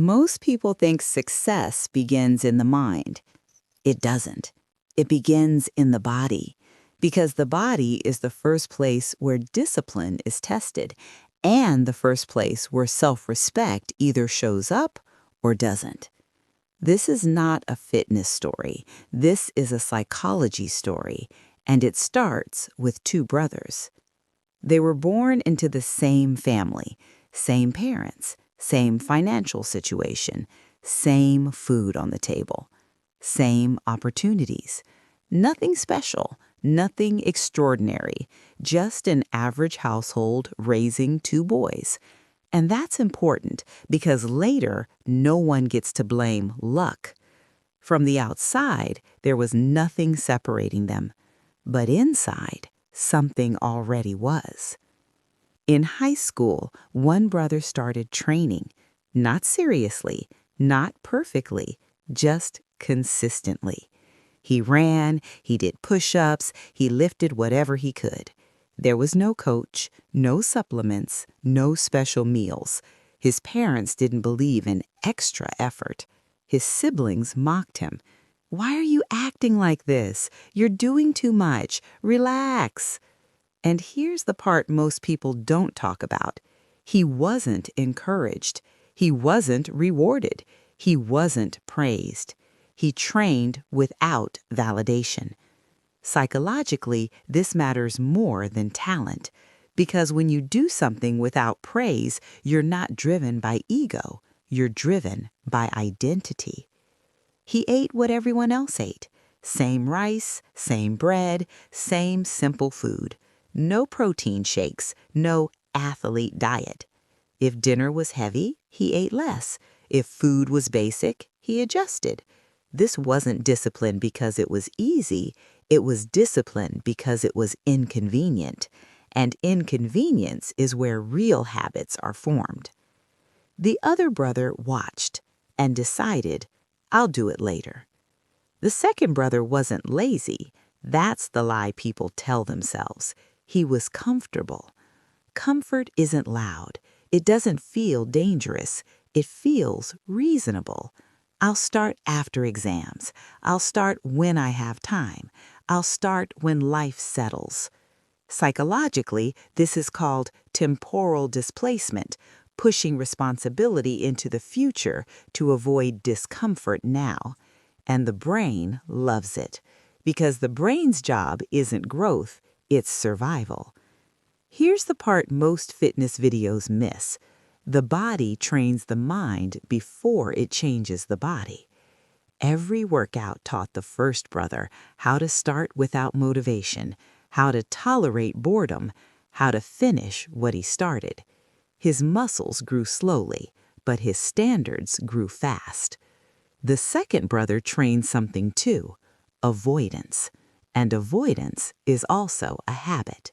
Most people think success begins in the mind. It doesn't. It begins in the body, because the body is the first place where discipline is tested and the first place where self-respect either shows up or doesn't. This is not a fitness story. This is a psychology story, and it starts with two brothers. They were born into the same family, same parents, same financial situation, same food on the table, same opportunities. Nothing special, nothing extraordinary, just an average household raising two boys. And that's important because later, no one gets to blame luck. From the outside, there was nothing separating them, but inside, something already was. In high school, one brother started training, not seriously, not perfectly, just consistently. He ran, he did push-ups, he lifted whatever he could. There was no coach, no supplements, no special meals. His parents didn't believe in extra effort. His siblings mocked him. "Why are you acting like this? You're doing too much. Relax." And here's the part most people don't talk about. He wasn't encouraged. He wasn't rewarded. He wasn't praised. He trained without validation. Psychologically, this matters more than talent, because when you do something without praise, you're not driven by ego. You're driven by identity. He ate what everyone else ate. Same rice, same bread, same simple food. No protein shakes, no athlete diet. If dinner was heavy, he ate less. If food was basic, he adjusted. This wasn't discipline because it was easy. It was discipline because it was inconvenient. And inconvenience is where real habits are formed. The other brother watched and decided, "I'll do it later." The second brother wasn't lazy. That's the lie people tell themselves. He was comfortable. Comfort isn't loud. It doesn't feel dangerous. It feels reasonable. I'll start after exams. I'll start when I have time. I'll start when life settles. Psychologically, this is called temporal displacement, pushing responsibility into the future to avoid discomfort now. And the brain loves it, because the brain's job isn't growth, it's survival. Here's the part most fitness videos miss. The body trains the mind before it changes the body. Every workout taught the first brother how to start without motivation, how to tolerate boredom, how to finish what he started. His muscles grew slowly, but his standards grew fast. The second brother trained something too, avoidance. And avoidance is also a habit.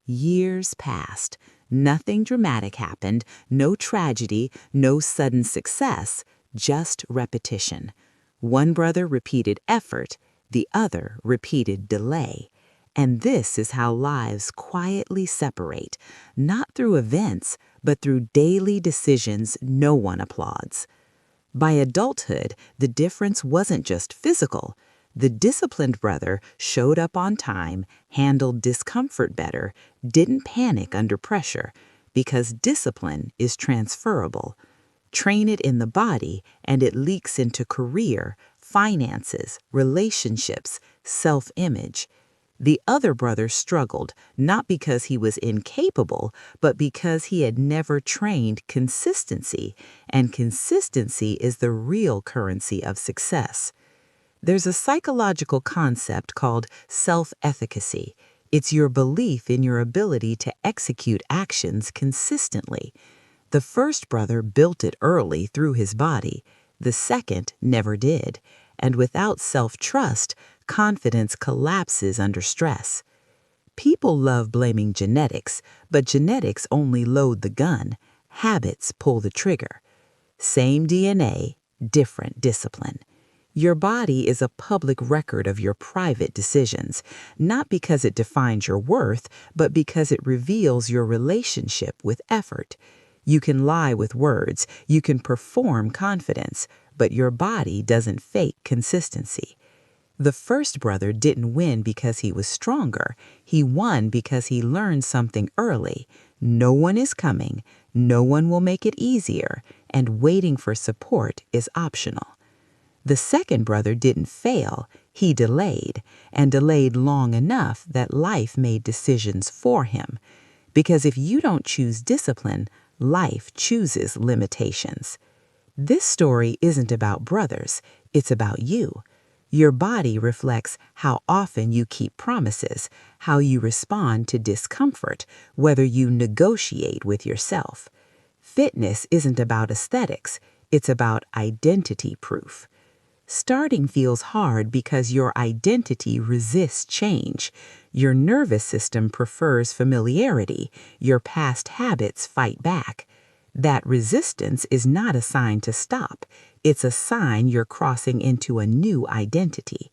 Years passed. Nothing dramatic happened, no tragedy, no sudden success, just repetition. One brother repeated effort, the other repeated delay. And this is how lives quietly separate, not through events, but through daily decisions no one applauds. By adulthood, the difference wasn't just physical. The disciplined brother showed up on time, handled discomfort better, didn't panic under pressure, because discipline is transferable. Train it in the body, and it leaks into career, finances, relationships, self-image. The other brother struggled, not because he was incapable, but because he had never trained consistency, and consistency is the real currency of success. There's a psychological concept called self-efficacy. It's your belief in your ability to execute actions consistently. The first brother built it early through his body. The second never did. And without self-trust, confidence collapses under stress. People love blaming genetics, but genetics only load the gun. Habits pull the trigger. Same DNA, different discipline. Your body is a public record of your private decisions, not because it defines your worth, but because it reveals your relationship with effort. You can lie with words, you can perform confidence, but your body doesn't fake consistency. The first brother didn't win because he was stronger. He won because he learned something early. No one is coming, no one will make it easier, and waiting for support is optional. The second brother didn't fail, he delayed, and delayed long enough that life made decisions for him. Because if you don't choose discipline, life chooses limitations. This story isn't about brothers, it's about you. Your body reflects how often you keep promises, how you respond to discomfort, whether you negotiate with yourself. Fitness isn't about aesthetics, it's about identity proof. Starting feels hard because your identity resists change. Your nervous system prefers familiarity. Your past habits fight back. That resistance is not a sign to stop. It's a sign you're crossing into a new identity.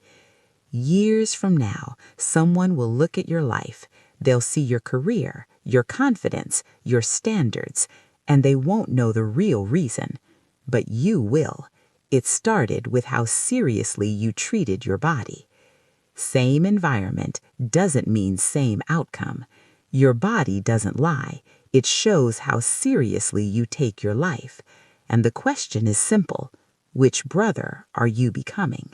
Years from now, someone will look at your life. They'll see your career, your confidence, your standards, and they won't know the real reason. But you will. It started with how seriously you treated your body. Same environment doesn't mean same outcome. Your body doesn't lie. It shows how seriously you take your life. And the question is simple. Which brother are you becoming?